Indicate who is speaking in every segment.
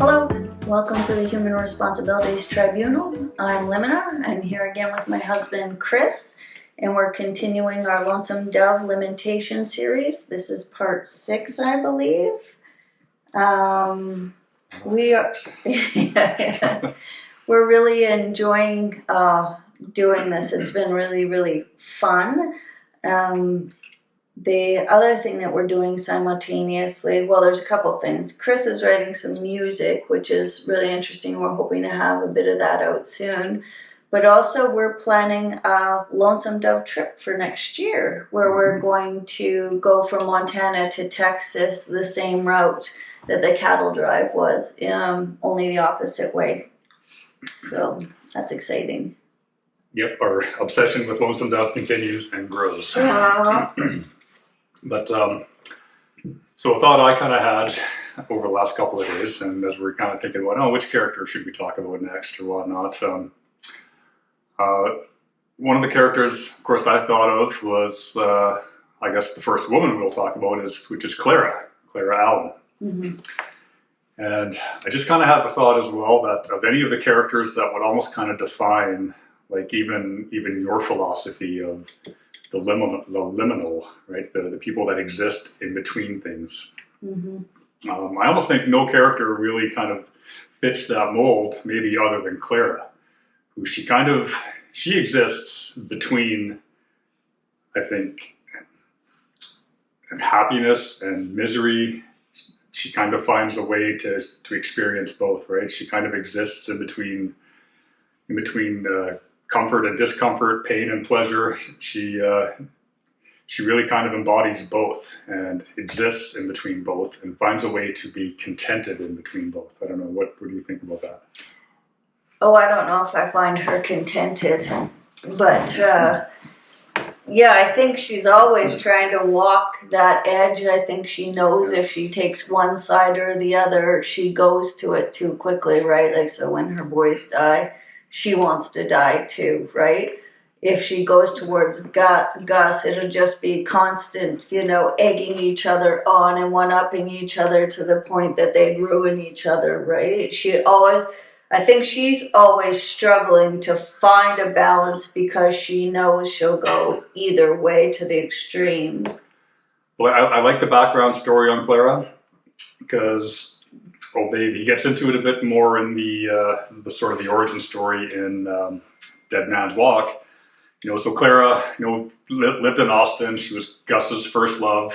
Speaker 1: Hello, welcome to the Human Responsibilities Tribunal. I'm Limina. I'm here again with my husband Chris, and we're continuing our Lonesome Dove LIMIN-tations series. This is part 6, I believe. We are we're really enjoying doing this. It's been really, really fun. The other thing that we're doing simultaneously, well, there's a couple things. Chris is writing some music, which is really interesting. We're hoping to have a bit of that out soon. But also we're planning a Lonesome Dove trip for next year, where we're going to go from Montana to Texas the same route that the cattle drive was, only the opposite way. So that's exciting.
Speaker 2: Yep, our obsession with Lonesome Dove continues and grows. But so a thought I kind of had over the last couple of days, and as we're kind of thinking about, which character should we talk about next or whatnot, one of the characters, of course, I thought of was, I guess the first woman we'll talk about which is Clara Allen.
Speaker 1: Mm-hmm.
Speaker 2: And I just kind of had the thought as well that of any of the characters that would almost kind of define, like even your philosophy of the liminal, right? The people that exist in between things.
Speaker 1: Mm-hmm.
Speaker 2: I almost think no character really kind of fits that mold, maybe other than Clara, who she exists between, I think, happiness and misery. She kind of finds a way to experience both, right? She kind of exists in between comfort and discomfort, pain and pleasure. She really kind of embodies both and exists in between both and finds a way to be contented in between both. I don't know, what do you think about that?
Speaker 1: Oh, I don't know if I find her contented, but yeah, I think she's always trying to walk that edge. I think she knows if she takes one side or the other, she goes to it too quickly, right? Like, so when her boys die, she wants to die too, right? If she goes towards Gus, it'll just be constant, egging each other on and one-upping each other to the point that they'd ruin each other, right? I think she's always struggling to find a balance because she knows she'll go either way to the extreme.
Speaker 2: Well, I like the background story on Clara because he gets into it a bit more in the sort of the origin story in Dead Man's Walk. So Clara, lived in Austin. She was Gus's first love.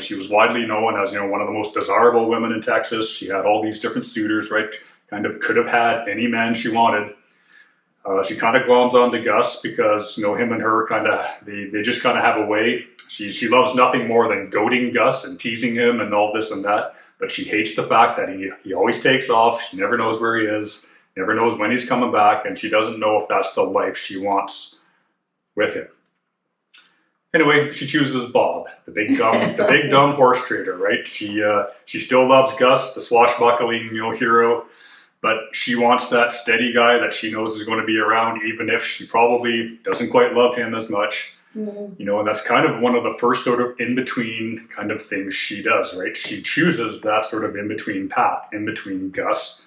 Speaker 2: She was widely known as, one of the most desirable women in Texas. She had all these different suitors, right? Kind of could have had any man she wanted. She kind of gloms onto Gus because, him and her they just kind of have a way. She loves nothing more than goading Gus and teasing him and all this and that. But she hates the fact that he always takes off. She never knows where he is, never knows when he's coming back, and she doesn't know if that's the life she wants with him. Anyway, she chooses Bob, the big dumb horse trader, right? She still loves Gus, the swashbuckling hero, but she wants that steady guy that she knows is going to be around, even if she probably doesn't quite love him as much. Mm-hmm. And that's kind of one of the first sort of in-between kind of things she does, right? She chooses that sort of in-between path, in between Gus,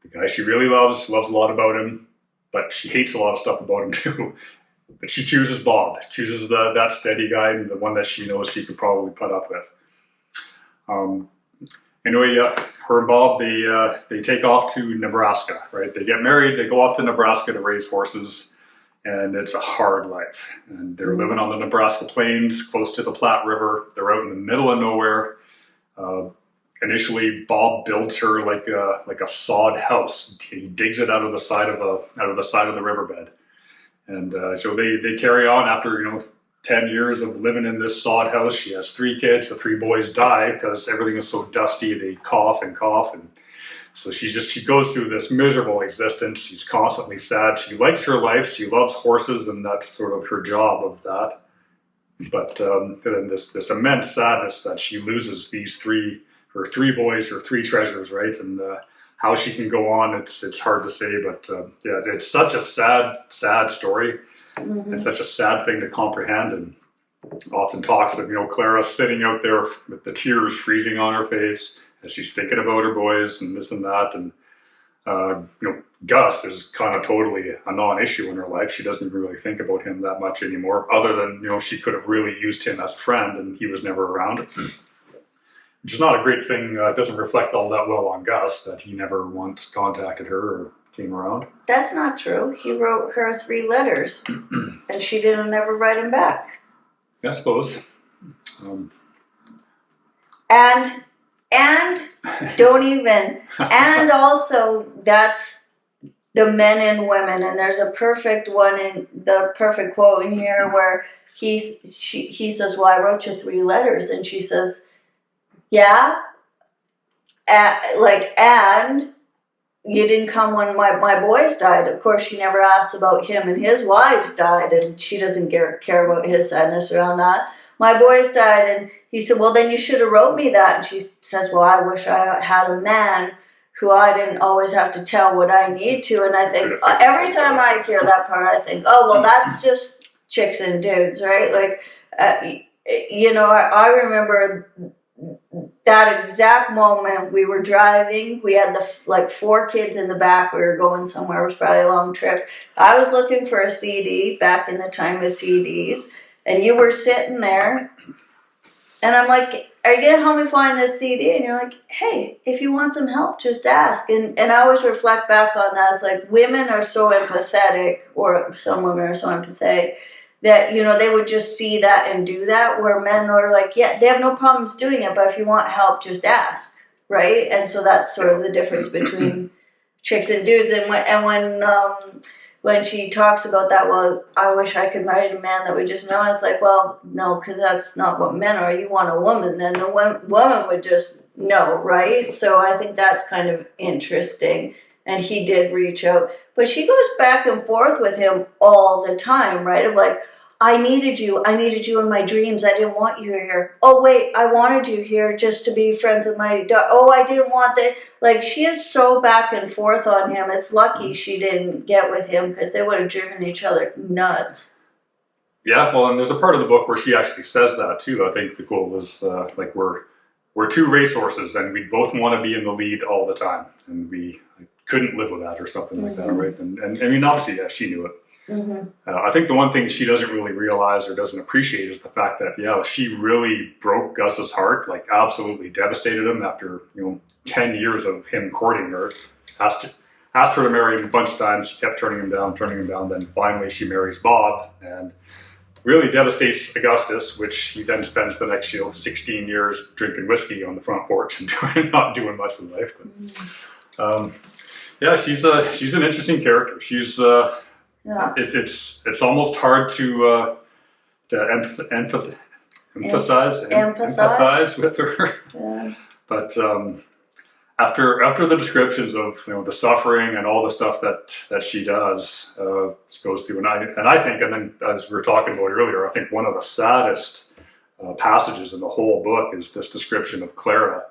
Speaker 2: the guy she really loves a lot about him, but she hates a lot of stuff about him too. But she chooses Bob, chooses that steady guy, and the one that she knows she could probably put up with. Anyway, her and Bob, they take off to Nebraska, right? They get married, they go off to Nebraska to raise horses, and it's a hard life. And they're living on the Nebraska plains, close to the Platte River. They're out in the middle of nowhere. Initially, Bob builds her like a sod house. He digs it out of the side of the riverbed, and so they carry on after 10 years of living in this sod house. She has 3 kids. The 3 boys die because everything is so dusty. They cough, and so she goes through this miserable existence. She's constantly sad. She likes her life. She loves horses, and that's sort of her job of that. But then this immense sadness that she loses her three boys, her 3 treasures, right? And how she can go on, it's hard to say. But yeah, it's such a sad story. It's such a sad thing to comprehend, and often talks of Clara sitting out there with the tears freezing on her face as she's thinking about her boys and this and that, and Gus is kind of totally a non-issue in her life. She doesn't really think about him that much anymore, other than she could have really used him as a friend, and he was never around, which is not a great thing. It doesn't reflect all that well on Gus that he never once contacted her or came around.
Speaker 1: That's not true. He wrote her 3 letters, and she didn't ever write him back.
Speaker 2: I suppose.
Speaker 1: And don't even. And also, that's the men and women. And there's a perfect one in the perfect quote in here where he says, "Well, I wrote you 3 letters," and she says, "Yeah, and you didn't come when my boys died." Of course, she never asked about him, and his wives died, and she doesn't care about his sadness around that. "My boys died," and he said, "Well, then you should have wrote me that." And she says, "Well, I wish I had a man who I didn't always have to tell what I need to." And I think every time I hear that part, I think, oh, well, that's just chicks and dudes, right? Like, I remember that exact moment. We were driving. We had 4 kids in the back. We were going somewhere. It was probably a long trip. I was looking for a CD back in the time of CDs, and you were sitting there, and I'm like, "Are you gonna help me find this CD?" And you're like, "Hey, if you want some help, just ask." And I always reflect back on that. It's like women are so empathetic, or some women are so empathetic, that they would just see that and do that, where men are like, yeah, they have no problems doing it, but if you want help, just ask, right? And so that's sort of the difference between chicks and dudes. And when she talks about that, well, I wish I could marry a man that would just know. It's like, well, no, because that's not what men are. You want a woman, then the woman would just know, right? So I think that's kind of interesting. And he did reach out. But she goes back and forth with him all the time, right? Of like, I needed you in my dreams. I didn't want you here. Oh, wait, I wanted you here just to be friends with my daughter. Oh, I didn't want that. Like, she is so back and forth on him. It's lucky she didn't get with him, because they would have driven each other nuts.
Speaker 2: Yeah, well, and there's a part of the book where she actually says that too. I think the quote was we're 2 racehorses, and we both want to be in the lead all the time, and we couldn't live with that, or something like that, right? And I mean, obviously, yeah, she knew it. I think the one thing she doesn't really realize or doesn't appreciate is the fact that, yeah, she really broke Gus's heart, like absolutely devastated him after 10 years of him courting her. Asked her to marry him a bunch of times. She kept turning him down. Then finally she marries Bob, and really devastates Augustus, which he then spends the next 16 years drinking whiskey on the front porch and not doing much with life. But yeah, she's an interesting character. She's it's almost hard to empathize with her. Yeah. But after the descriptions of the suffering and all the stuff that she does, goes through, and I think, and then as we were talking about earlier, I think one of the saddest passages in the whole book is this description of Clara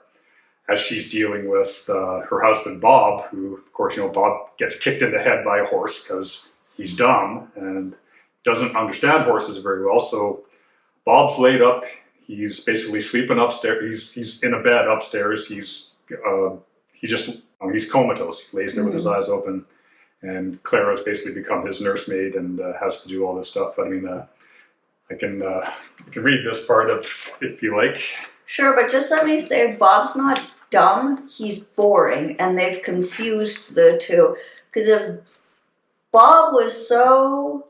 Speaker 2: as she's dealing with her husband Bob, who, of course, Bob gets kicked in the head by a horse because he's dumb and doesn't understand horses very well. So Bob's laid up. He's basically sleeping upstairs. He's in a bed upstairs. He's comatose. He lays there with his eyes open, and Clara's basically become his nursemaid and has to do all this stuff. I mean, I can read this part if you like.
Speaker 1: Sure, but just let me say, Bob's not dumb, he's boring, and they've confused the two. Because if Bob was so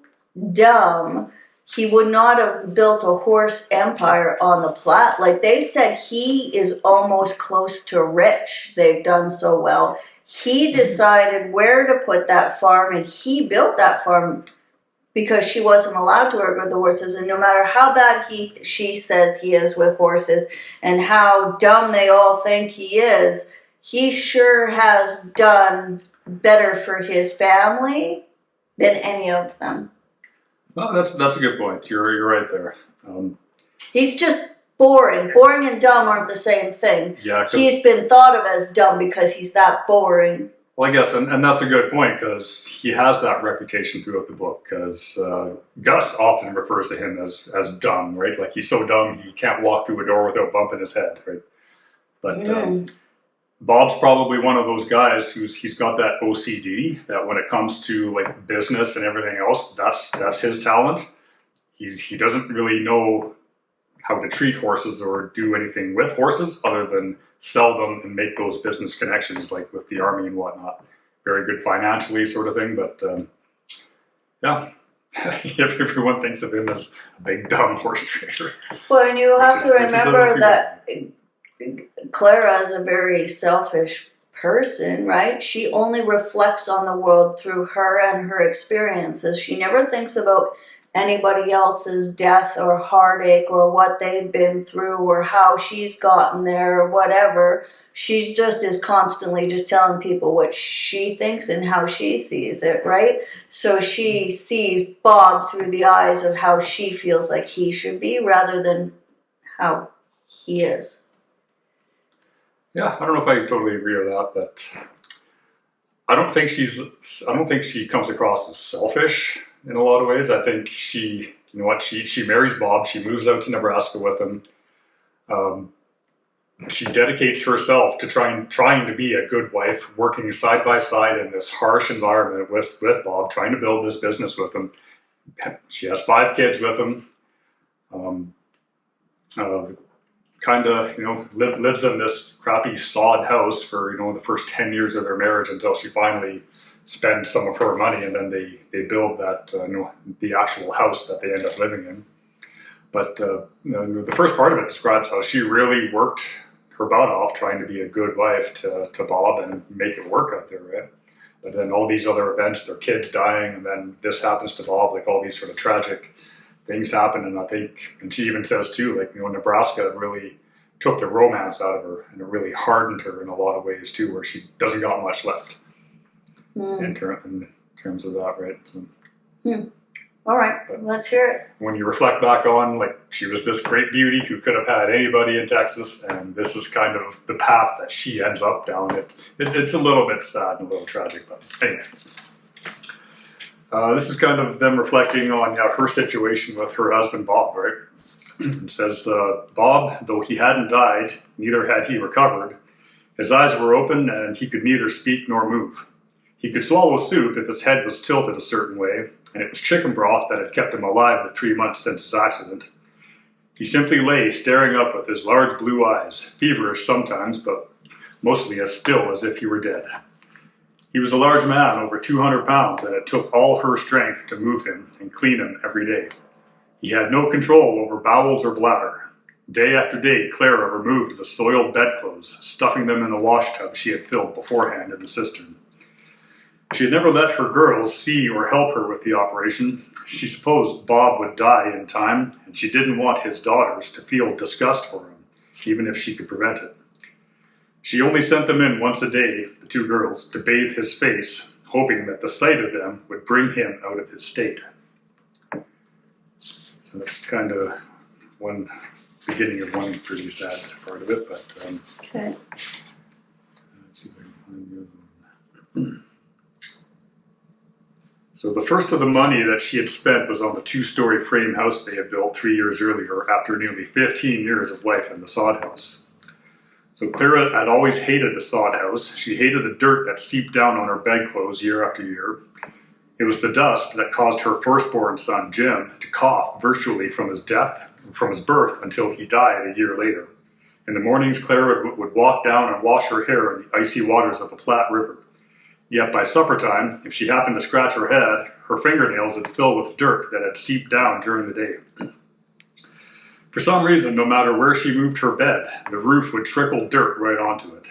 Speaker 1: dumb, he would not have built a horse empire on the Platte. Like they said, he is almost close to rich. They've done so well. He decided where to put that farm, and he built that farm because she wasn't allowed to work with the horses. And no matter how bad she says he is with horses and how dumb they all think he is, he sure has done better for his family than any of them.
Speaker 2: Well, that's a good point. You're right there.
Speaker 1: He's just boring. Boring and dumb aren't the same thing.
Speaker 2: Yeah,
Speaker 1: he's been thought of as dumb because he's that boring.
Speaker 2: Well, I guess, and that's a good point, because he has that reputation throughout the book, because Gus often refers to him as dumb, right? Like he's so dumb he can't walk through a door without bumping his head, right? But Bob's probably one of those guys he's got that OCD, that when it comes to like business and everything else, that's his talent. He doesn't really know how to treat horses or do anything with horses other than sell them and make those business connections, like with the army and whatnot. Very good financially, sort of thing. But yeah, everyone thinks of him as a big dumb horse trader.
Speaker 1: Well, and you have to remember that Clara is a very selfish person, right? She only reflects on the world through her and her experiences. She never thinks about anybody else's death or heartache or what they've been through or how she's gotten there or whatever. She just is constantly just telling people what she thinks and how she sees it, right? So she sees Bob through the eyes of how she feels like he should be rather than how he is.
Speaker 2: Yeah, I don't know if I totally agree with that, but I don't think she comes across as selfish in a lot of ways. I think she marries Bob, she moves out to Nebraska with him. She dedicates herself to trying to be a good wife, working side by side in this harsh environment with Bob, trying to build this business with him. She has 5 kids with him. Lives in this crappy sod house for the first 10 years of their marriage until she finally spend some of her money, and then they build that the actual house that they end up living in. But the first part of it describes how she really worked her butt off trying to be a good wife to Bob and make it work out there, right? But then all these other events, their kids dying, and then this happens to Bob, like all these sort of tragic things happen. And she even says too, like, Nebraska really took the romance out of her, and it really hardened her in a lot of ways too, where she doesn't got much left. In terms of that, right? So,
Speaker 1: all right, let's hear it.
Speaker 2: When you reflect back on, like, she was this great beauty who could have had anybody in Texas, and this is kind of the path that she ends up down. It's a little bit sad and a little tragic, but anyway. This is kind of them reflecting on her situation with her husband, Bob, right? It says, Bob, though he hadn't died, neither had he recovered. His eyes were open, and he could neither speak nor move. He could swallow soup if his head was tilted a certain way, and it was chicken broth that had kept him alive the 3 months since his accident. He simply lay staring up with his large blue eyes, feverish sometimes, but mostly as still as if he were dead. He was a large man, over 200 pounds, and it took all her strength to move him and clean him every day. He had no control over bowels or bladder. Day after day, Clara removed the soiled bedclothes, stuffing them in the wash tub she had filled beforehand in the cistern. She had never let her girls see or help her with the operation. She supposed Bob would die in time, and she didn't want his daughters to feel disgust for him, even if she could prevent it. She only sent them in once a day, the 2 girls, to bathe his face, hoping that the sight of them would bring him out of his state. So that's kind of one beginning of one pretty sad part of it, but
Speaker 1: okay.
Speaker 2: Let's see if I can find the other one. So the first of the money that she had spent was on the 2-story frame house they had built 3 years earlier after nearly 15 years of life in the sod house. So Clara had always hated the sod house. She hated the dirt that seeped down on her bedclothes year after year. It was the dust that caused her firstborn son, Jim, to cough virtually from his birth until he died a year later. In the mornings, Clara would walk down and wash her hair in the icy waters of the Platte River. Yet by supper time, if she happened to scratch her head, her fingernails would fill with dirt that had seeped down during the day. For some reason, no matter where she moved her bed, the roof would trickle dirt right onto it.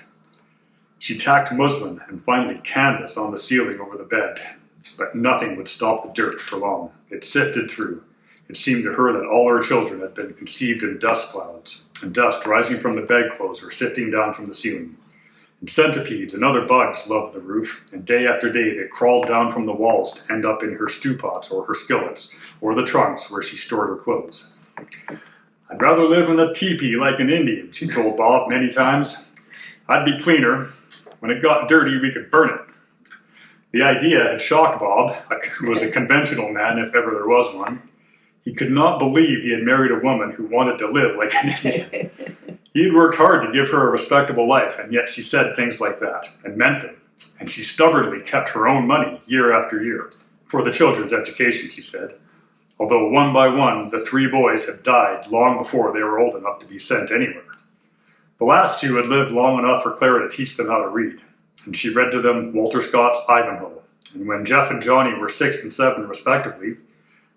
Speaker 2: She tacked muslin and finally canvas on the ceiling over the bed, but nothing would stop the dirt for long. It sifted through. It seemed to her that all her children had been conceived in dust clouds, and dust rising from the bedclothes or sifting down from the ceiling. And centipedes and other bugs loved the roof, and day after day they crawled down from the walls to end up in her stew pots or her skillets, or the trunks where she stored her clothes. "I'd rather live in a teepee like an Indian," she told Bob many times. "I'd be cleaner. When it got dirty, we could burn it." The idea had shocked Bob, who was a conventional man if ever there was one. He could not believe he had married a woman who wanted to live like an Indian. He had worked hard to give her a respectable life, and yet she said things like that, and meant them. And she stubbornly kept her own money year after year, for the children's education, she said. Although one by one, the 3 boys had died long before they were old enough to be sent anywhere. The last 2 had lived long enough for Clara to teach them how to read, and she read to them Walter Scott's Ivanhoe. And when Jeff and Johnny were 6 and 7 respectively,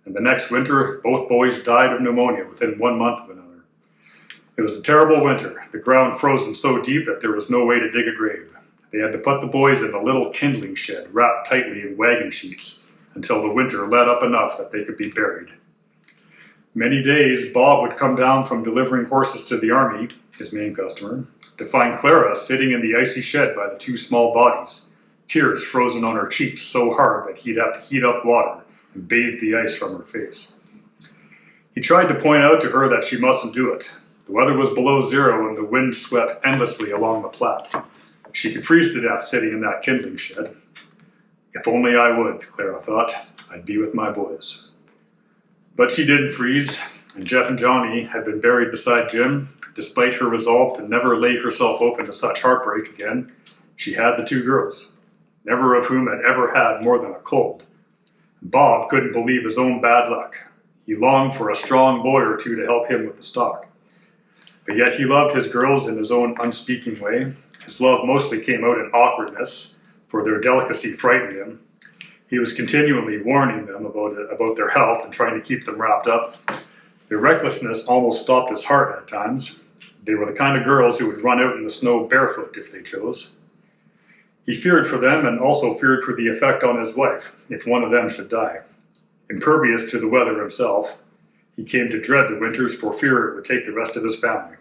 Speaker 2: and the next winter, both boys died of pneumonia within 1 month of another. It was a terrible winter, the ground frozen so deep that there was no way to dig a grave. They had to put the boys in a little kindling shed wrapped tightly in wagon sheets until the winter let up enough that they could be buried. Many days, Bob would come down from delivering horses to the army, his main customer, to find Clara sitting in the icy shed by the 2 small bodies, tears frozen on her cheeks so hard that he'd have to heat up water and bathe the ice from her face. He tried to point out to her that she mustn't do it. The weather was below 0 and the wind swept endlessly along the Platte. She could freeze to death sitting in that kindling shed. If only I would, Clara thought, I'd be with my boys. But she didn't freeze, and Jeff and Johnny had been buried beside Jim. Despite her resolve to never lay herself open to such heartbreak again, she had the 2 girls, never of whom had ever had more than a cold. Bob couldn't believe his own bad luck. He longed for a strong boy or 2 to help him with the stock. But yet he loved his girls in his own unspeaking way. His love mostly came out in awkwardness, for their delicacy frightened him. He was continually warning them about their health and trying to keep them wrapped up. Their recklessness almost stopped his heart at times. They were the kind of girls who would run out in the snow barefoot if they chose. He feared for them and also feared for the effect on his wife if one of them should die. Impervious to the weather himself, he came to dread the winters for fear it would take the rest of his family.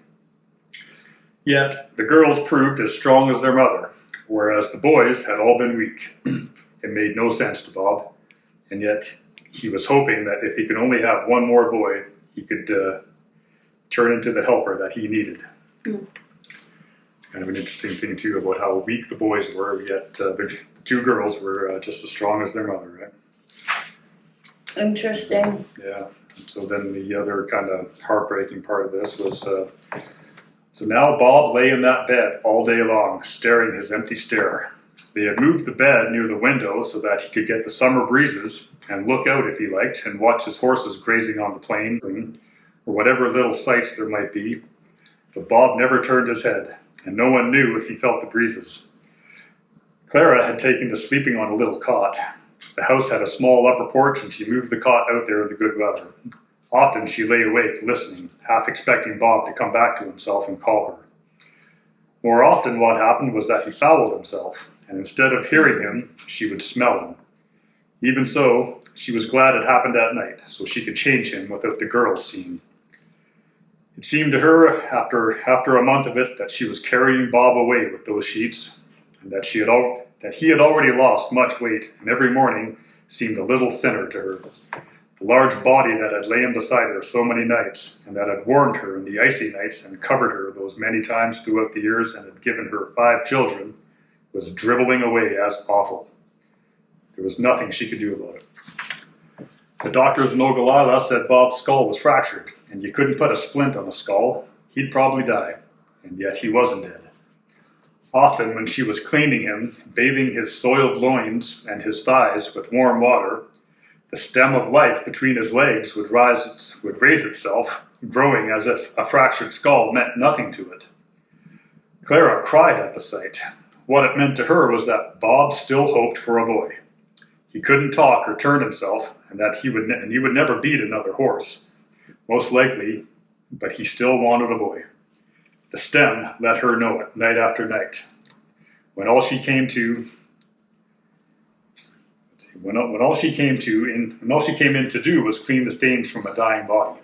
Speaker 2: Yet, the girls proved as strong as their mother, whereas the boys had all been weak. It made no sense to Bob, and yet he was hoping that if he could only have one more boy, he could turn into the helper that he needed. It's kind of an interesting thing, too, about how weak the boys were, yet the 2 girls were just as strong as their mother, right?
Speaker 1: Interesting.
Speaker 2: Yeah. So then the other kind of heartbreaking part of this was, so now Bob lay in that bed all day long, staring his empty stare. They had moved the bed near the window so that he could get the summer breezes and look out if he liked and watch his horses grazing on the plain or whatever little sights there might be. But Bob never turned his head, and no one knew if he felt the breezes. Clara had taken to sleeping on a little cot. The house had a small upper porch, and she moved the cot out there in the good weather. Often she lay awake, listening, half expecting Bob to come back to himself and call her. More often what happened was that he fouled himself, and instead of hearing him, she would smell him. Even so, she was glad it happened at night, so she could change him without the girls seeing. It seemed to her, after a month of it, that she was carrying Bob away with those sheets, and that he had already lost much weight, and every morning seemed a little thinner to her. The large body that had lain beside her so many nights, and that had warmed her in the icy nights and covered her those many times throughout the years and had given her 5 children, was dribbling away as awful. There was nothing she could do about it. The doctors in Ogallala said Bob's skull was fractured, and you couldn't put a splint on a skull. He'd probably die, and yet he wasn't dead. Often when she was cleaning him, bathing his soiled loins and his thighs with warm water, the stem of life between his legs would raise itself, growing as if a fractured skull meant nothing to it. Clara cried at the sight. What it meant to her was that Bob still hoped for a boy. He couldn't talk or turn himself, and that he would never beat another horse, most likely, but he still wanted a boy. The stem let her know it night after night. When all she came in to do was clean the stains from a dying body.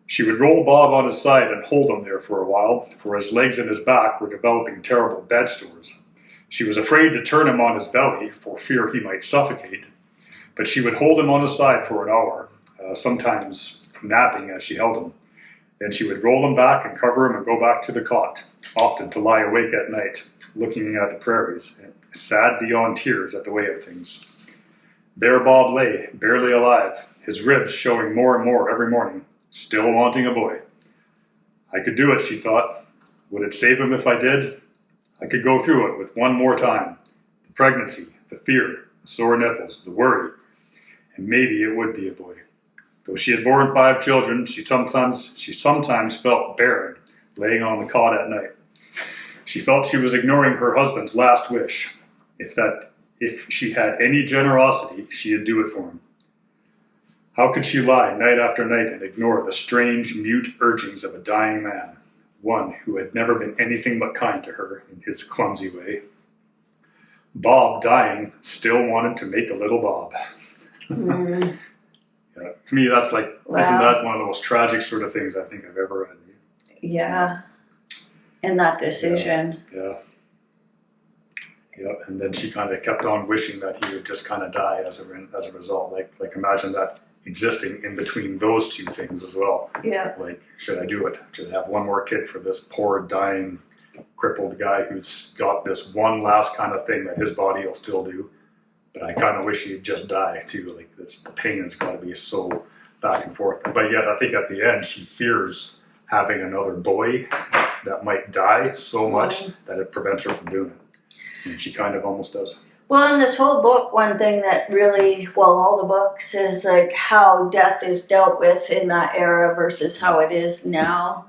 Speaker 2: She would roll Bob on his side and hold him there for a while, for his legs and his back were developing terrible bed sores. She was afraid to turn him on his belly for fear he might suffocate, but she would hold him on his side for an hour, sometimes napping as she held him. Then she would roll him back and cover him and go back to the cot, often to lie awake at night, looking at the prairies, sad beyond tears at the way of things. There Bob lay, barely alive, his ribs showing more and more every morning, still wanting a boy. I could do it, she thought. Would it save him if I did? I could go through it with one more time. The pregnancy, the fear, the sore nipples, the worry, and maybe it would be a boy. Though she had borne 5 children, she sometimes felt barren, laying on the cot at night. She felt she was ignoring her husband's last wish. If she had any generosity, she'd do it for him. How could she lie night after night and ignore the strange, mute urgings of a dying man, one who had never been anything but kind to her in his clumsy way? Bob, dying, still wanted to make a little Bob.
Speaker 1: Mm.
Speaker 2: Yeah, to me, that's like,
Speaker 1: Wow.
Speaker 2: Isn't that one of the most tragic sort of things I think I've ever read?
Speaker 1: Yeah. And that decision.
Speaker 2: Yeah. And then she kind of kept on wishing that he would just kind of die as a result. Like imagine that existing in between those two things as well.
Speaker 1: Yeah.
Speaker 2: Like, should I do it? Should I have one more kid for this poor, dying, crippled guy who's got this one last kind of thing that his body will still do? But I kind of wish he'd just die too. Like, the pain has got to be so back and forth. But yet, I think at the end, she fears having another boy that might die so much that it prevents her from doing it. And she kind of almost does.
Speaker 1: Well, in this whole book, one thing that really, all the books, is like how death is dealt with in that era versus how it is now.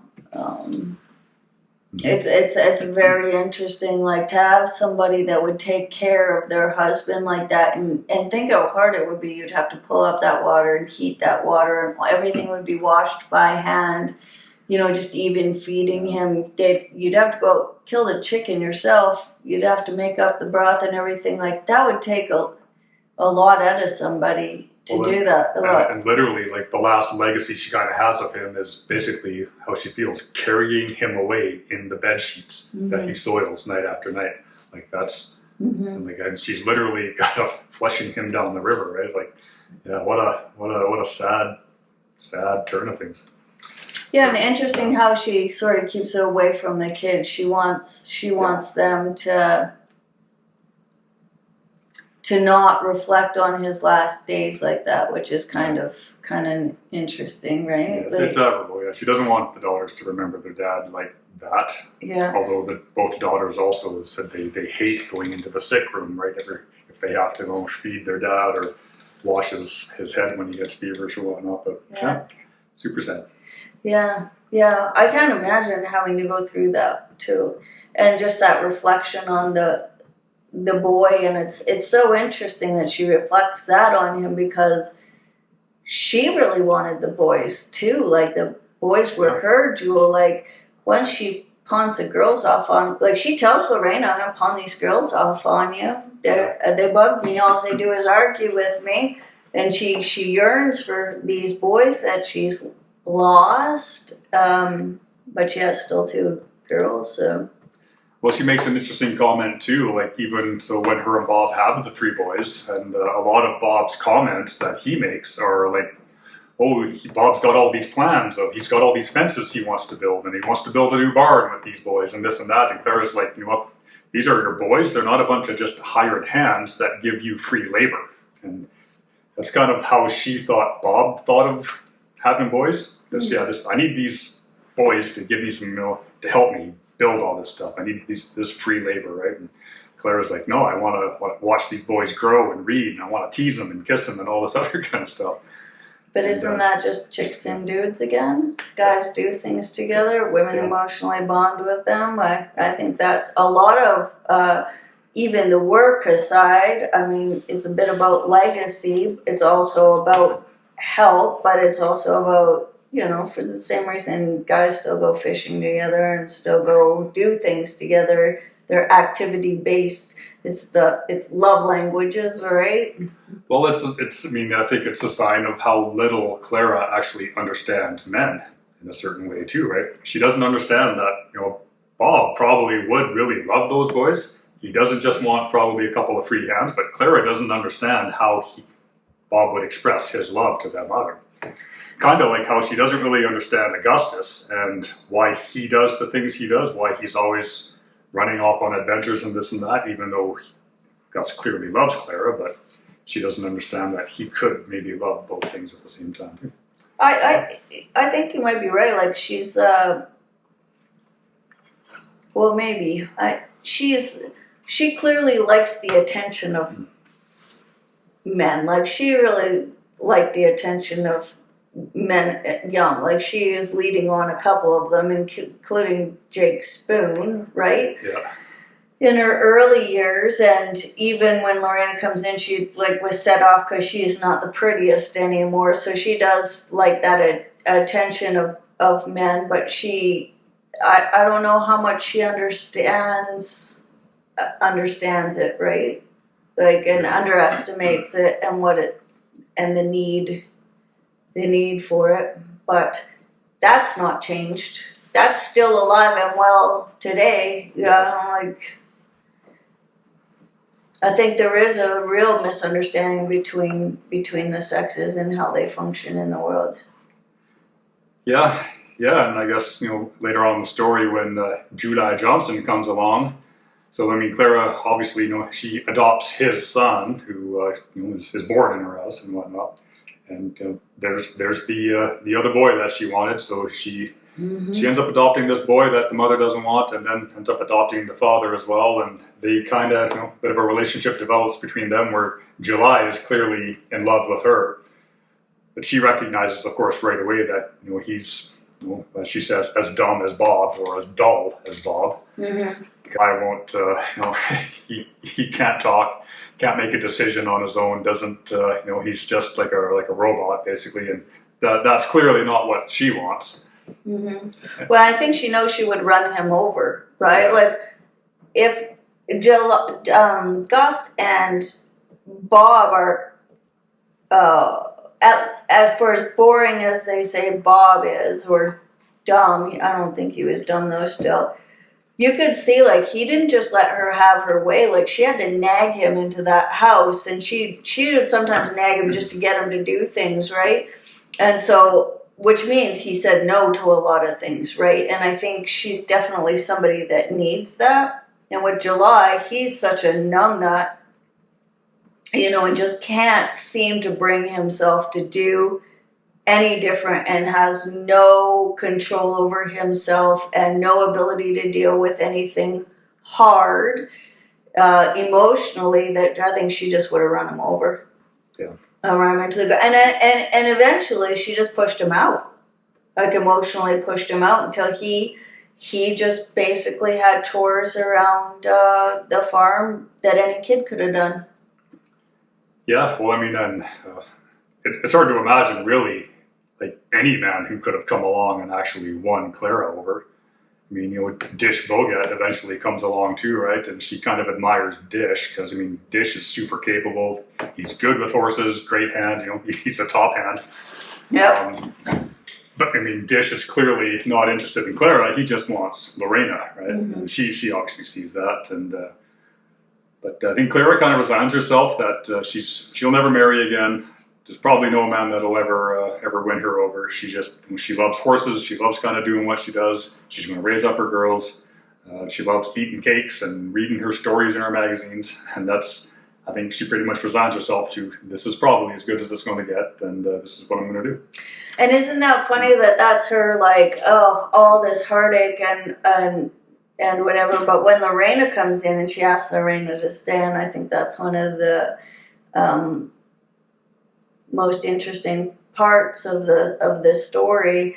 Speaker 1: It's very interesting, like, to have somebody that would take care of their husband like that, and think how hard it would be. You'd have to pull up that water and heat that water, and everything would be washed by hand. You know, just even feeding him. You'd have to go kill the chicken yourself. You'd have to make up the broth and everything. Like, that would take a lot out of somebody to do that.
Speaker 2: And literally, like, the last legacy she kind of has of him is basically how she feels, carrying him away in the bed sheets that he soils night after night. Like, that's, and she's literally kind of flushing him down the river, right? Like, yeah, what a sad turn of things.
Speaker 1: Yeah, and interesting how she sort of keeps it away from the kids. She wants them to not reflect on his last days like that, which is kind of interesting, right?
Speaker 2: Yeah, it's admirable. Yeah, she doesn't want the daughters to remember their dad like that.
Speaker 1: Yeah.
Speaker 2: Although both daughters also said they hate going into the sick room, right? If they have to go feed their dad or wash his head when he gets feverish or whatnot. But yeah, super sad.
Speaker 1: Yeah, I can't imagine having to go through that too, and just that reflection on the boy, and it's so interesting that she reflects that on him, because she really wanted the boys too. Like, the boys were her jewel. Like, once she pawns the girls off on, like, she tells Lorraine, I'm gonna pawn these girls off on you. They bug me. All they do is argue with me, and she yearns for these boys that she's lost, but she has still 2 girls. So,
Speaker 2: well, she makes an interesting comment too. Like, even so, when her and Bob have the 3 boys, and a lot of Bob's comments that he makes are like, "Oh, Bob's got all these plans of he's got all these fences he wants to build, and he wants to build a new barn with these boys, and this and that." And Clara's like, "You know what? These are your boys. They're not a bunch of just hired hands that give you free labor." And that's kind of how she thought Bob thought of having boys. I need these boys to give me some, to help me build all this stuff. I need this free labor, right? And Clara's like, no, I want to watch these boys grow and read, and I want to tease them and kiss them and all this other kind of stuff.
Speaker 1: But isn't that just chicks and dudes again? Guys do things together, women emotionally bond with them. I think that's a lot of, even the work aside, I mean, it's a bit about legacy. It's also about help, but it's also about, you know, for the same reason guys still go fishing together and still go do things together. They're activity based. It's love languages, right?
Speaker 2: Well, it's. I mean, I think it's a sign of how little Clara actually understands men in a certain way too, right? She doesn't understand that, you know, Bob probably would really love those boys. He doesn't just want probably a couple of free hands, but Clara doesn't understand how Bob would express his love to them either. Kind of like how she doesn't really understand Augustus and why he does the things he does, why he's always running off on adventures and this and that, even though Gus clearly loves Clara, but she doesn't understand that he could maybe love both things at the same time too.
Speaker 1: I think you might be right. Like she's well, maybe she clearly likes the attention of men. Like she really liked the attention of men young. Like she is leading on a couple of them, including Jake Spoon, right?
Speaker 2: Yeah.
Speaker 1: In her early years, and even when Lorena comes in, she like was set off because she's not the prettiest anymore. So she does like that attention of men, but I don't know how much she understands it, right? Like, and underestimates it and the need for it. But that's not changed. That's still alive and well today. Yeah, like I think there is a real misunderstanding between the sexes and how they function in the world.
Speaker 2: Yeah, and I guess, you know, later on in the story when Judah Johnson comes along, so I mean, Clara obviously, you know, she adopts his son, who you know, is born in her house and whatnot, and there's the other boy that she wanted, so she ends up adopting this boy that the mother doesn't want, and then ends up adopting the father as well, and they kind of, you know, a bit of a relationship develops between them where July is clearly in love with her, but she recognizes, of course, right away that, you know, he's, you know, as she says, as dumb as Bob or as dull as Bob.
Speaker 1: Mm-hmm.
Speaker 2: The guy won't, you know, he can't talk, can't make a decision on his own, doesn't, you know, he's just like a robot basically, and that's clearly not what she wants.
Speaker 1: Mm-hmm. Well, I think she knows she would run him over, right?
Speaker 2: Yeah.
Speaker 1: Like if Gus and Bob are, for as boring as they say Bob is, or dumb. I don't think he was dumb though. Still, you could see like he didn't just let her have her way. Like she had to nag him into that house, and she would sometimes nag him just to get him to do things, right? And so. Which means he said no to a lot of things, right? And I think she's definitely somebody that needs that. And with July, he's such a numbnut, you know, and just can't seem to bring himself to do any different and has no control over himself and no ability to deal with anything hard emotionally, that I think she just would have run him over.
Speaker 2: Yeah.
Speaker 1: Run into the and eventually she just pushed him out, like emotionally pushed him out until he just basically had chores around the farm that any kid could have done.
Speaker 2: Yeah, well, I mean, and it's hard to imagine really like any man who could have come along and actually won Clara over. I mean, you know, Dish Bogat eventually comes along too, right? And she kind of admires Dish because, I mean, Dish is super capable. He's good with horses, great hand, you know, he's a top hand.
Speaker 1: Yep.
Speaker 2: But, I mean, Dish is clearly not interested in Clara. He just wants Lorena, right? Mm-hmm. And she obviously sees that. And but I think Clara kind of resigns herself that she'll never marry again. There's probably no man that'll ever win her over. She loves horses. She loves kind of doing what she does. She's going to raise up her girls. She loves eating cakes and reading her stories in her magazines. And I think she pretty much resigns herself to, this is probably as good as it's going to get, and this is what I'm going to do.
Speaker 1: And isn't that funny that that's her, like, oh, all this heartache and whatever. But when Lorena comes in and she asks Lorena to stay, and I think that's one of the most interesting parts of this story,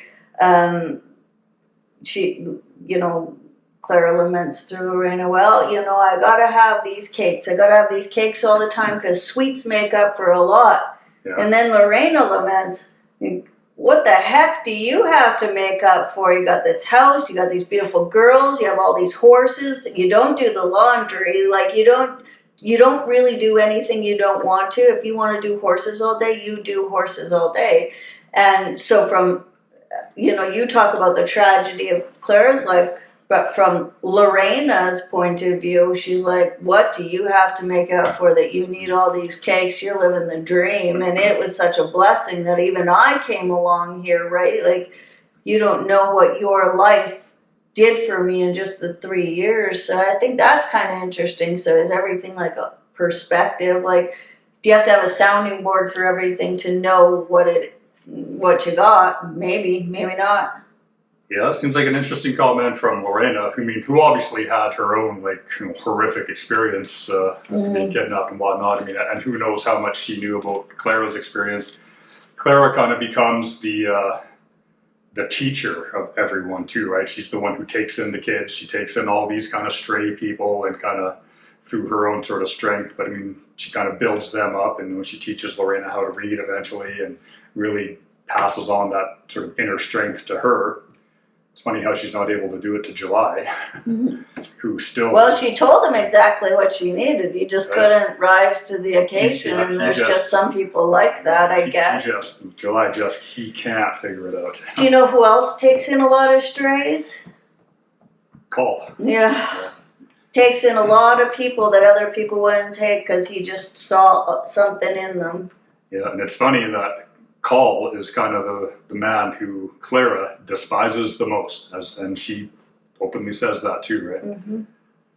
Speaker 1: she, Clara laments to Lorena, well, I gotta have these cakes. I gotta have these cakes all the time because sweets make up for a lot. Yeah. And then Lorena laments, what the heck do you have to make up for? You got this house, you got these beautiful girls, you have all these horses, you don't do the laundry, like you don't really do anything you don't want to. If you want to do horses all day, you do horses all day. And so from, you talk about the tragedy of Clara's life, but from Lorena's point of view, she's like, what do you have to make up for that you need all these cakes? You're living the dream. And it was such a blessing that even I came along here, right? Like, you don't know what your life did for me in just the 3 years. So I think that's kind of interesting. So is everything like a perspective? Like, do you have to have a sounding board for everything to know what you got? Maybe not.
Speaker 2: Yeah, that seems like an interesting comment from Lorena, who obviously had her own horrific experience, being kidnapped and whatnot. And who knows how much she knew about Clara's experience. Clara kind of becomes the teacher of everyone too, right? She's the one who takes in the kids. She takes in all these kind of stray people and kind of through her own sort of strength. But she kind of builds them up, and she teaches Lorena how to read eventually, and really passes on that sort of inner strength to her. It's funny how she's not able to do it to July, who still... Well,
Speaker 1: she told him exactly what she needed. He just couldn't rise to the occasion, and there's just some people like that, I guess.
Speaker 2: July he can't figure it out.
Speaker 1: Do you know who else takes in a lot of strays?
Speaker 2: Cole.
Speaker 1: Yeah. Takes in a lot of people that other people wouldn't take because he just saw something in them.
Speaker 2: Yeah, and it's funny that Call is kind of the man who Clara despises the most, and she openly says that too, right?
Speaker 1: Mm-hmm.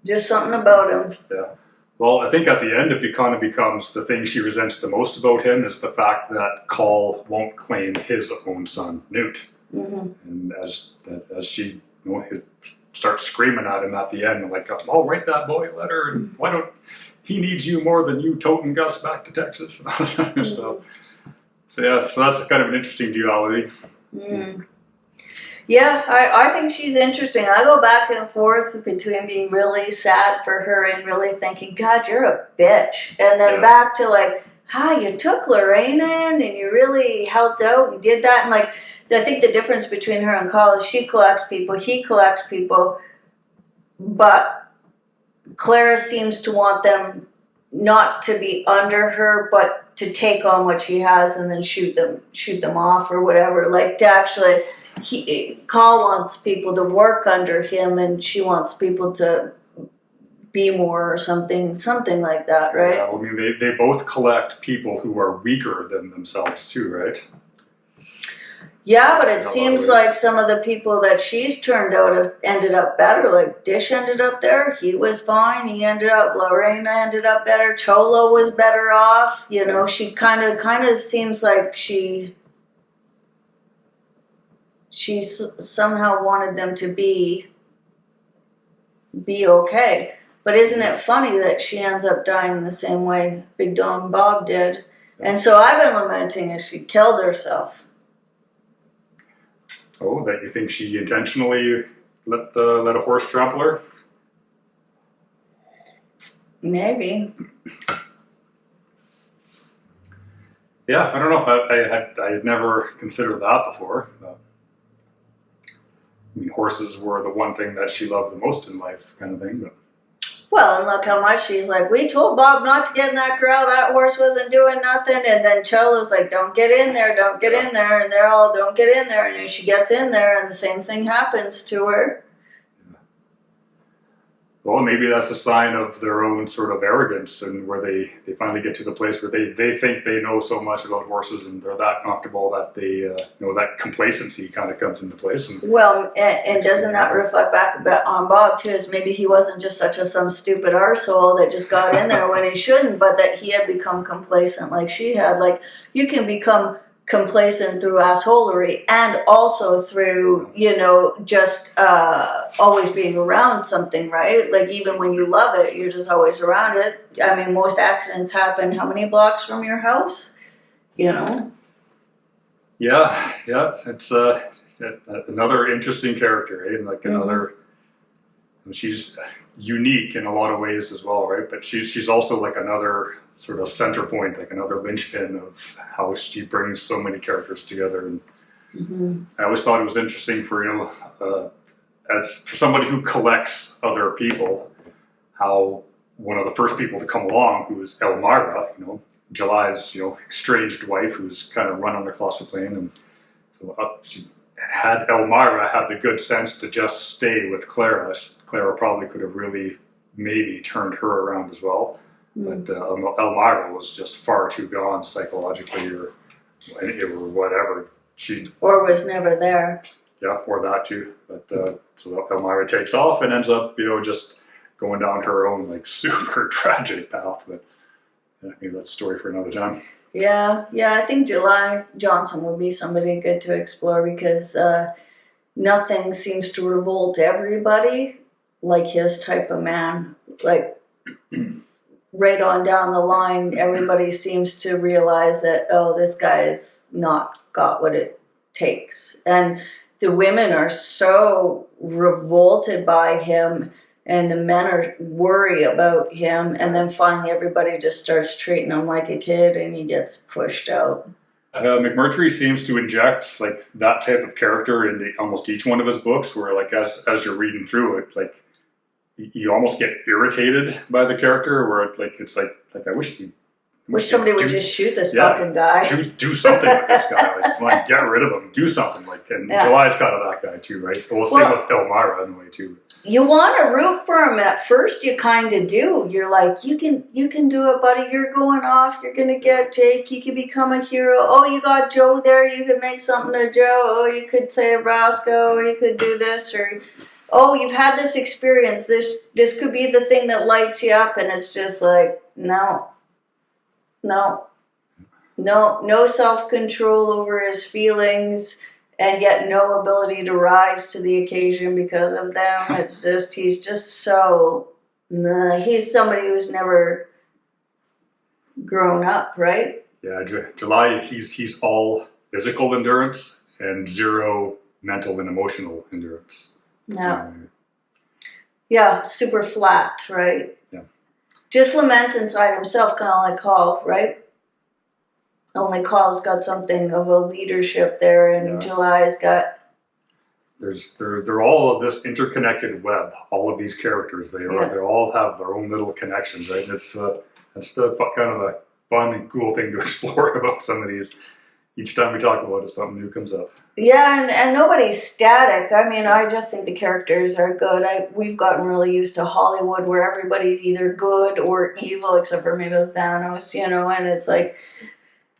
Speaker 1: Just something about him.
Speaker 2: Yeah. Well, I think at the end it kind of becomes the thing she resents the most about him is the fact that Call won't claim his own son, Newt. Mm-hmm. And as she starts screaming at him at the end, like, "Oh, write that boy a letter, and why don't he needs you more than you toting Gus back to Texas?" So that's kind of an interesting duality.
Speaker 1: Yeah, I think she's interesting. I go back and forth between being really sad for her and really thinking, God, you're a bitch. And then back to like, you took Lorena in and you really helped out and did that. And like, I think the difference between her and Call is she collects people, he collects people, but Clara seems to want them not to be under her, but to take on what she has and then shoot them off or whatever. Like to actually, Call wants people to work under him, and she wants people to be more or something like that, right?
Speaker 2: Yeah, well, they both collect people who are weaker than themselves too, right?
Speaker 1: Yeah, but it seems like some of the people that she's turned out have ended up better. Like Dish ended up there. He was fine. Lorena ended up better. Cholo was better off. She kind of seems like she somehow wanted them to be okay. But isn't it funny that she ends up dying the same way Big Dog Bob did? And so I've been lamenting if she killed herself.
Speaker 2: Oh, that you think she intentionally let a horse trample her?
Speaker 1: Maybe.
Speaker 2: Yeah, I don't know. I had never considered that before. Horses were the one thing that she loved the most in life, kind of thing. But.
Speaker 1: Well, and look how much she's like, we told Bob not to get in that corral. That horse wasn't doing nothing. And then Cholo's like, don't get in there, don't get in there. And they're all, don't get in there. And then she gets in there and the same thing happens to her.
Speaker 2: Well, maybe that's a sign of their own sort of arrogance, and where they finally get to the place where they think they know so much about horses and they're that comfortable that they, that complacency kind of comes into place. And
Speaker 1: doesn't that reflect back a bit on Bob too, is maybe he wasn't just some stupid arsehole that just got in there when he shouldn't, but that he had become complacent like she had. Like, you can become complacent through assholery and also through, just always being around something, right? Like, even when you love it, you're just always around it. Most accidents happen how many blocks from your house?
Speaker 2: Yeah, yeah, it's another interesting character, eh? Like another, she's unique in a lot of ways as well, right? But she's also like another sort of center point, like another linchpin of how she brings so many characters together. And I always thought it was interesting for as for somebody who collects other people, how one of the first people to come along, who is Elmira, July's estranged wife, who's kind of run on the colossal plane, and so she had Elmira had the good sense to just stay with Clara. Clara probably could have really maybe turned her around as well, but Elmira was just far too gone psychologically or whatever. She
Speaker 1: or was never there.
Speaker 2: Yeah, or that too. But so Elmira takes off and ends up, just going down her own like super tragic path. But maybe that's a story for another time.
Speaker 1: Yeah, I think July Johnson would be somebody good to explore because nothing seems to revolt everybody like his type of man. Like right on down the line, everybody seems to realize that, oh, this guy's not got what it takes. And the women are so revolted by him, and the men are worried about him, and then finally everybody just starts treating him like a kid, and he gets pushed out.
Speaker 2: McMurtry seems to inject like that type of character into almost each one of his books, where like as you're reading through it, like you almost get irritated by the character, where it's like I wish
Speaker 1: somebody would just shoot this fucking guy.
Speaker 2: Do something with this guy. Like, come on, get rid of him. Do something. Like, and July's kind of that guy too, right? Well, same with Elmira in a way too.
Speaker 1: You want to root for him at first. You kind of do. You're like, you can do it, buddy. You're going off. You're gonna get Jake. You can become a hero. Oh, you got Joe there. You could make something of Joe. Oh, you could save Roscoe. Or you could do this. Or oh, you've had this experience. This could be the thing that lights you up. And it's just like, no self-control over his feelings, and yet no ability to rise to the occasion because of them. It's just, he's just so, he's somebody who's never grown up, right?
Speaker 2: Yeah, July, he's all physical endurance and zero mental and emotional endurance.
Speaker 1: Yeah, super flat, right?
Speaker 2: Yeah. Just
Speaker 1: laments inside himself, kind of like Hall, right? Only Hall's got something of a leadership there, and July's got.
Speaker 2: They're all of this interconnected web. All of these characters, they all have their own little connections, right? And that's the kind of a fun and cool thing to explore about some of these. Each time we talk about it, something new comes up.
Speaker 1: Yeah, and nobody's static. I mean, I just think the characters are good. We've gotten really used to Hollywood where everybody's either good or evil, except for maybe Thanos, and it's like,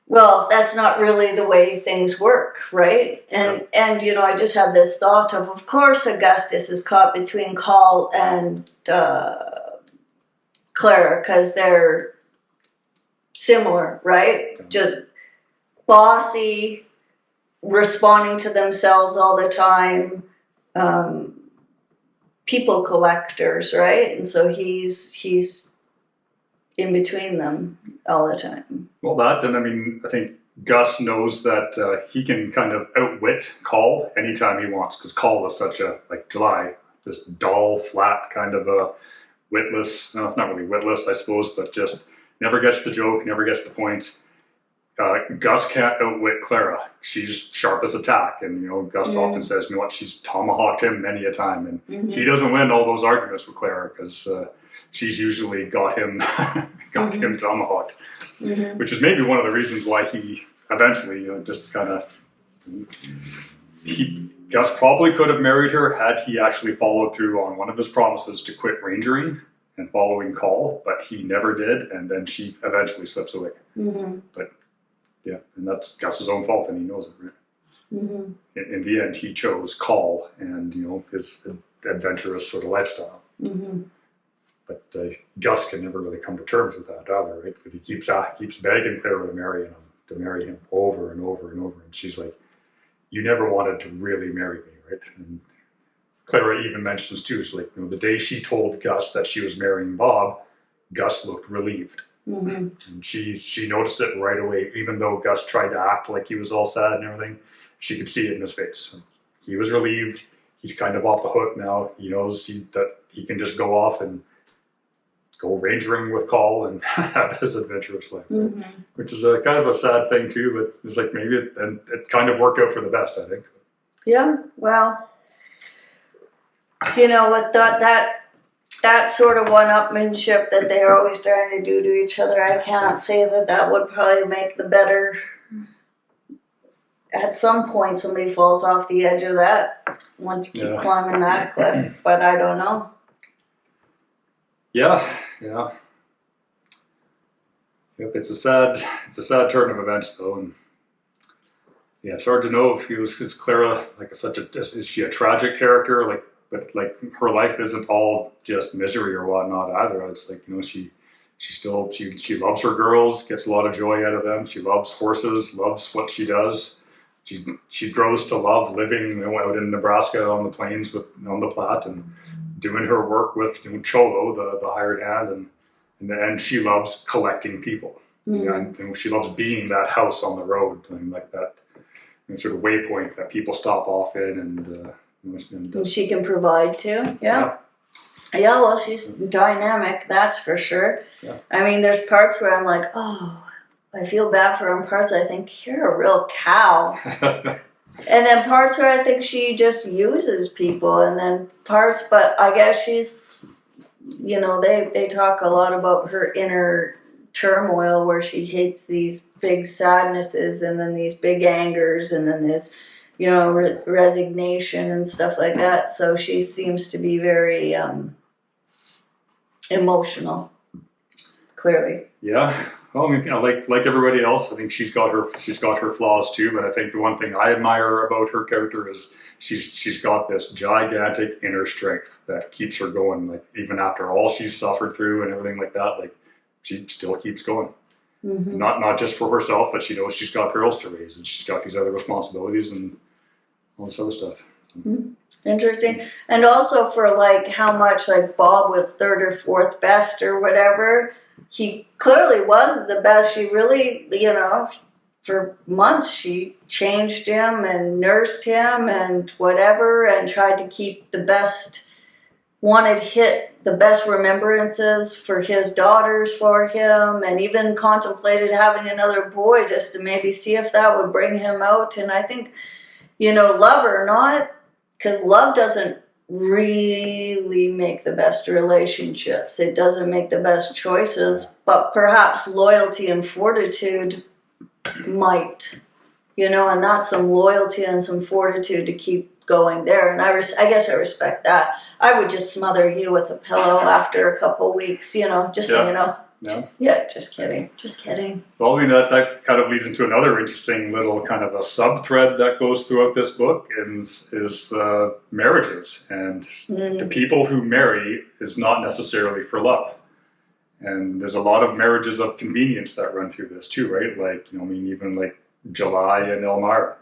Speaker 1: well, that's not really the way things work, right? And I just had this thought of course, Augustus is caught between Call and Clara because they're similar, right? Just bossy, responding to themselves all the time, people collectors, right? And so he's in between them all the time.
Speaker 2: Well, that, and I mean, I think Gus knows that he can kind of outwit Call anytime he wants, because Call is such a, like July, this dull, flat kind of a witless, no, not really witless, I suppose, but just never gets the joke, never gets the point. Gus can't outwit Clara. She's sharp as a tack, and Gus often says, you know what, she's tomahawked him many a time, and he doesn't win all those arguments with Clara because she's usually got him him tomahawked, which is maybe one of the reasons why he eventually just kind of Gus probably could have married her had he actually followed through on one of his promises to quit rangering and following Call, but he never did, and then she eventually slips away. But yeah, and that's Gus's own fault, and he knows it, right? In the end, he chose Call and his adventurous sort of lifestyle. But Gus can never really come to terms with that either, right? Because he keeps begging Clara to marry him over and over and over, and she's like, "You never wanted to really marry me, right?" And Clara even mentions too, it's like the day she told Gus that she was marrying Bob, Gus looked relieved.
Speaker 1: Mm-hmm.
Speaker 2: And she noticed it right away, even though Gus tried to act like he was all sad and everything. She could see it in his face. He was relieved. He's kind of off the hook now. He knows that he can just go off and go rangering with Call and have his adventurous life,
Speaker 1: Mm-hmm.
Speaker 2: which is a kind of a sad thing too. But it's like maybe it kind of worked out for the best, I think.
Speaker 1: Yeah, well, with that sort of one-upmanship that they're always trying to do to each other, I can't say that would probably make the better. At some point, somebody falls off the edge of that once you keep climbing that cliff, but I don't know.
Speaker 2: Yeah. Yep, it's a sad turn of events though, and yeah, it's hard to know if is Clara is she a tragic character, but her life isn't all just misery or whatnot either. It's like, she loves her girls, gets a lot of joy out of them. She loves horses, loves what she does. She grows to love living out in Nebraska on the plains on the Platte and doing her work with Cholo, the hired hand, and she loves collecting people.
Speaker 1: Mm-hmm.
Speaker 2: And she loves being that house on the road, and like that sort of waypoint that people stop off in,
Speaker 1: and she can provide too. Yeah, well, she's dynamic, that's for sure.
Speaker 2: Yeah.
Speaker 1: I mean, there's parts where I'm like, oh, I feel bad for her, and parts I think, you're a real cow. And then parts where I think she just uses people, and then parts, but I guess she's, they talk a lot about her inner turmoil where she hates these big sadnesses and then these big angers and then this, resignation and stuff like that. So she seems to be very emotional, clearly.
Speaker 2: Yeah. Well, I mean, like everybody else, I think she's got her flaws too. But I think the one thing I admire about her character is she's got this gigantic inner strength that keeps her going. Like even after all she's suffered through and everything like that, like she still keeps going.
Speaker 1: Mm-hmm.
Speaker 2: Not just for herself, but she knows she's got girls to raise and she's got these other responsibilities and all this other stuff.
Speaker 1: Mm-hmm. Interesting. And also for how much Bob was third or fourth best or whatever. He clearly was the best. She really, for months she changed him and nursed him and whatever and tried to keep the best remembrances for his daughters for him, and even contemplated having another boy just to maybe see if that would bring him out. And I think, love or not, because love doesn't really make the best relationships. It doesn't make the best choices, but perhaps loyalty and fortitude might, and that's some loyalty and some fortitude to keep going there. And I guess I respect that. I would just smother you with a pillow after a couple weeks, just so you know.
Speaker 2: No.
Speaker 1: Yeah, just kidding. Just kidding.
Speaker 2: Well, I mean, that kind of leads into another interesting little kind of a sub-thread that goes throughout this book is the marriages. And the people who marry is not necessarily for love. And there's a lot of marriages of convenience that run through this too, right? Even like July and Elmira.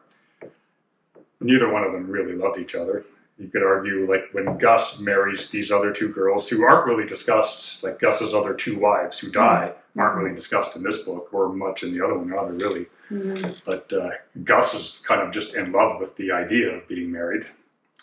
Speaker 2: Neither one of them really loved each other. You could argue, when Gus marries these other two girls who aren't really discussed, like Gus's other two wives who die, aren't really discussed in this book or much in the other one either, really. Mm-hmm. But Gus is kind of just in love with the idea of being married.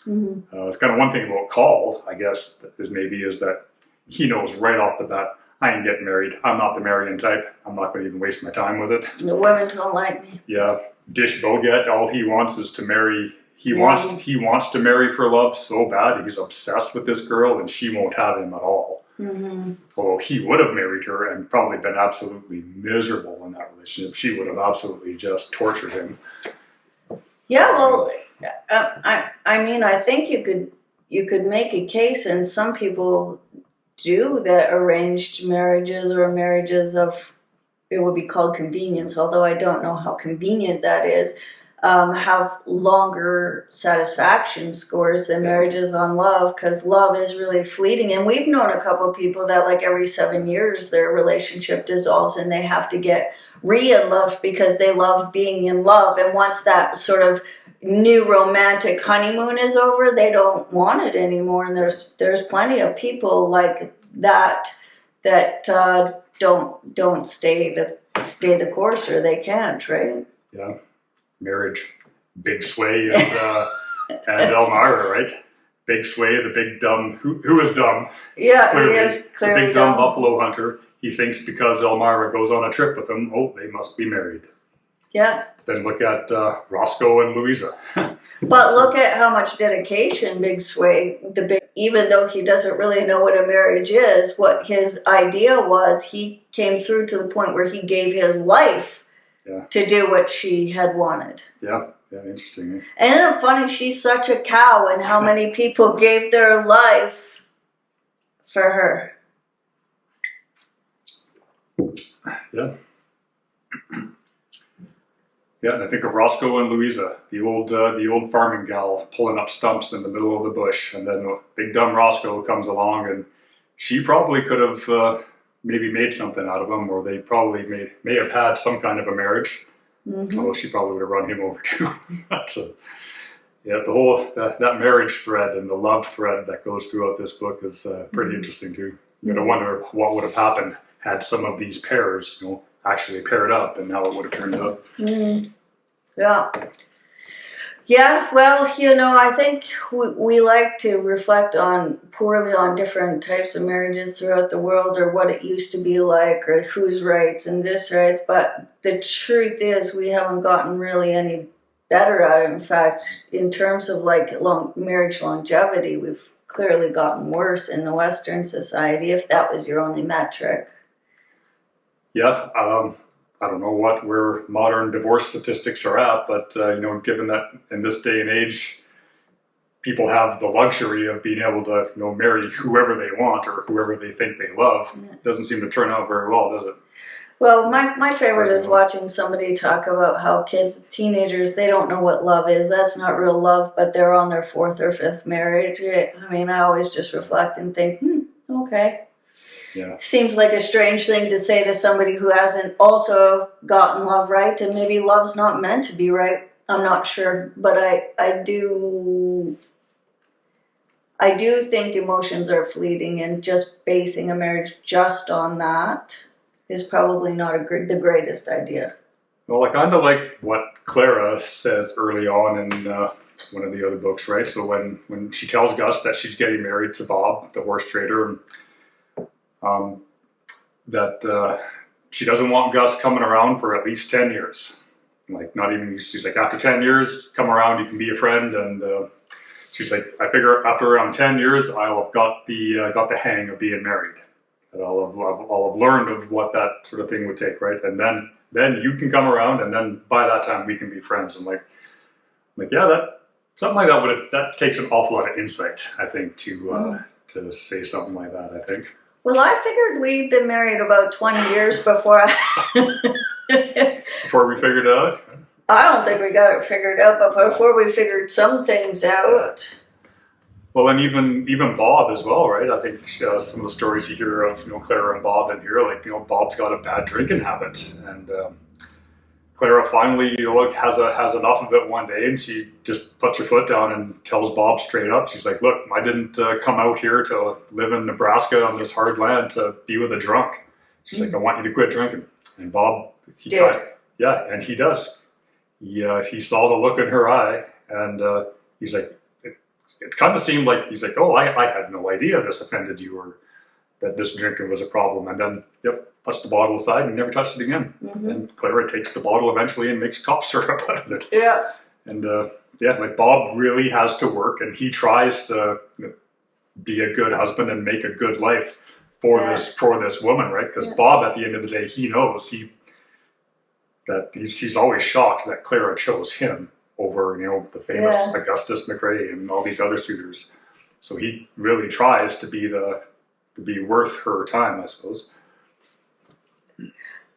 Speaker 2: Mm-hmm. It's kind of one thing about Call, I guess, is that he knows right off the bat, I ain't getting married. I'm not the marrying type. I'm not going to even waste my time with it.
Speaker 1: The women don't like me.
Speaker 2: Yeah. Dish Boget, all he wants is to marry. He wants to marry for love so bad. He's obsessed with this girl, and she won't have him at all. Mm-hmm. Although he would have married her and probably been absolutely miserable in that relationship. She would have absolutely just tortured him.
Speaker 1: Yeah, well, I think you could make a case, and some people do, that arranged marriages or marriages of, it would be called convenience, although I don't know how convenient that is, have longer satisfaction scores than marriages on love, because love is really fleeting. And we've known a couple of people that every 7 years their relationship dissolves and they have to get in love because they love being in love. And once that sort of new romantic honeymoon is over, they don't want it anymore. And there's plenty of people like that that don't stay the course, or they can't, right?
Speaker 2: Yeah, marriage, Big Sway and Elmira, right? Big Sway, the big dumb, who is dumb?
Speaker 1: Yeah,
Speaker 2: Clearly,
Speaker 1: he is clearly
Speaker 2: the big dumb
Speaker 1: dumb.
Speaker 2: buffalo hunter. He thinks because Elmira goes on a trip with him, oh, they must be married.
Speaker 1: Yeah.
Speaker 2: Then look at Roscoe and Louisa.
Speaker 1: But look at how much dedication Big Sway, even though he doesn't really know what a marriage is, what his idea was, he came through to the point where he gave his life to do what she had wanted.
Speaker 2: Yeah, interesting. Eh?
Speaker 1: And isn't it funny, she's such a cow, and how many people gave their life for her.
Speaker 2: Yeah. Yeah, and I think of Roscoe and Louisa, the old farming gal pulling up stumps in the middle of the bush, and then big dumb Roscoe comes along, and she probably could have maybe made something out of him, or they probably may have had some kind of a marriage. Mm-hmm. Although she probably would have run him over too. So, yeah, the whole that marriage thread and the love thread that goes throughout this book is pretty interesting too. You gotta wonder what would have happened had some of these pairs, actually paired up, and how it would have turned out.
Speaker 1: Mm. Yeah, well, I think we like to reflect poorly on different types of marriages throughout the world, or what it used to be like, or whose rights and this rights, but the truth is we haven't gotten really any better at it. In fact, in terms of marriage longevity, we've clearly gotten worse in the Western society, if that was your only metric.
Speaker 2: Yeah, I don't know where modern divorce statistics are at, but given that in this day and age, people have the luxury of being able to marry whoever they want or whoever they think they love, it doesn't seem to turn out very well, does it?
Speaker 1: Well, my favorite is watching somebody talk about how teenagers, they don't know what love is. That's not real love, but they're on their 4th or 5th marriage. I mean, I always just reflect and think, okay.
Speaker 2: Yeah.
Speaker 1: Seems like a strange thing to say to somebody who hasn't also gotten love right, and maybe love's not meant to be right. I'm not sure, but I do think emotions are fleeting, and just basing a marriage just on that is probably not the greatest idea.
Speaker 2: Well, I kind of like what Clara says early on in one of the other books, right? So when she tells Gus that she's getting married to Bob, the horse trader, that she doesn't want Gus coming around for at least 10 years. She's like, after 10 years, come around, you can be a friend. And she's like, I figure after around 10 years, I'll have got the hang of being married. And I'll have learned of what that sort of thing would take, right? And then you can come around, and then by that time we can be friends. And something like that takes an awful lot of insight, I think, to say something like that, I think.
Speaker 1: Well, I figured we'd been married about 20 years before
Speaker 2: Before we figured it out?
Speaker 1: I don't think we got it figured out, but before we figured some things out.
Speaker 2: Well, and even Bob as well, right? I think some of the stories you hear of, Clara and Bob in here, Bob's got a bad drinking habit, and Clara finally, has enough of it one day, and she just puts her foot down and tells Bob straight up. She's like, "Look, I didn't come out here to live in Nebraska on this hard land to be with a drunk." She's like, "I want you to quit drinking." And Bob, he does. He saw the look in her eye, and he's like, it kind of seemed like he's like, "Oh, I had no idea this offended you, or that this drinking was a problem." And then, puts the bottle aside and never touched it again. Mm-hmm. And Clara takes the bottle eventually and makes cough syrup out of it.
Speaker 1: Yeah.
Speaker 2: And Bob really has to work, and he tries to be a good husband and make a good life for this woman, right? Because Bob, at the end of the day, he knows he's always shocked that Clara chose him over the famous Augustus McRae and all these other suitors. So he really tries to be worth her time, I suppose.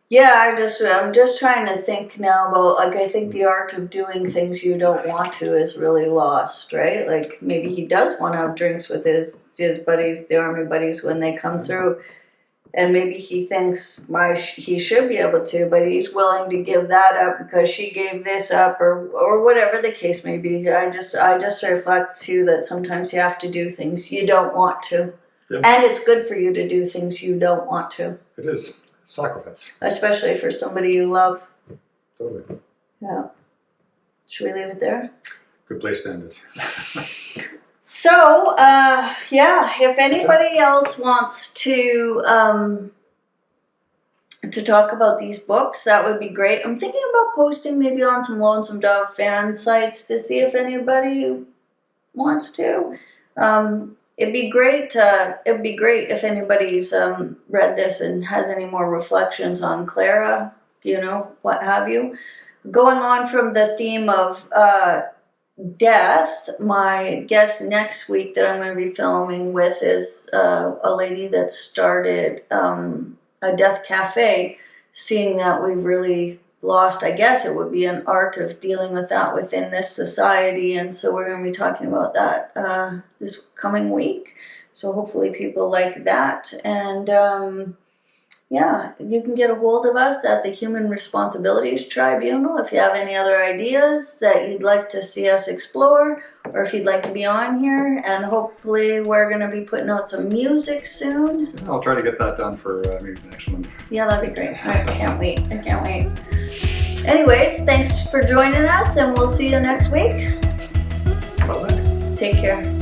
Speaker 1: Yeah, I'm just trying to think now about, I think the art of doing things you don't want to is really lost, right? Like, maybe he does want to have drinks with his buddies, the army buddies, when they come through, and maybe he thinks he should be able to, but he's willing to give that up because she gave this up, or whatever the case may be. I just reflect too that sometimes you have to do things you don't want to.
Speaker 2: Yeah.
Speaker 1: And it's good for you to do things you don't want to,
Speaker 2: It is. Sacrifice.
Speaker 1: especially for somebody you love.
Speaker 2: Totally.
Speaker 1: Yeah. Should we leave it there?
Speaker 2: Good place to end it.
Speaker 1: So, yeah, if anybody else wants to talk about these books, that would be great. I'm thinking about posting maybe on some Lonesome Dove fan sites to see if anybody wants to. It'd be great. It'd be great if anybody's read this and has any more reflections on Clara, what have you. Going on from the theme of death, my guest next week that I'm going to be filming with is a lady that started a death cafe, seeing that we've really lost, I guess it would be an art of dealing with that within this society, and so we're going to be talking about that this coming week, so hopefully people like that. And yeah, you can get a hold of us at the Human Responsibilities Tribunal if you have any other ideas that you'd like to see us explore, or if you'd like to be on here. And hopefully we're going to be putting out some music soon.
Speaker 2: I'll try to get that done for maybe the next one.
Speaker 1: Yeah, that'd be great. I can't wait. Anyways, thanks for joining us, and we'll see you next week.
Speaker 2: Bye-bye.
Speaker 1: Take care.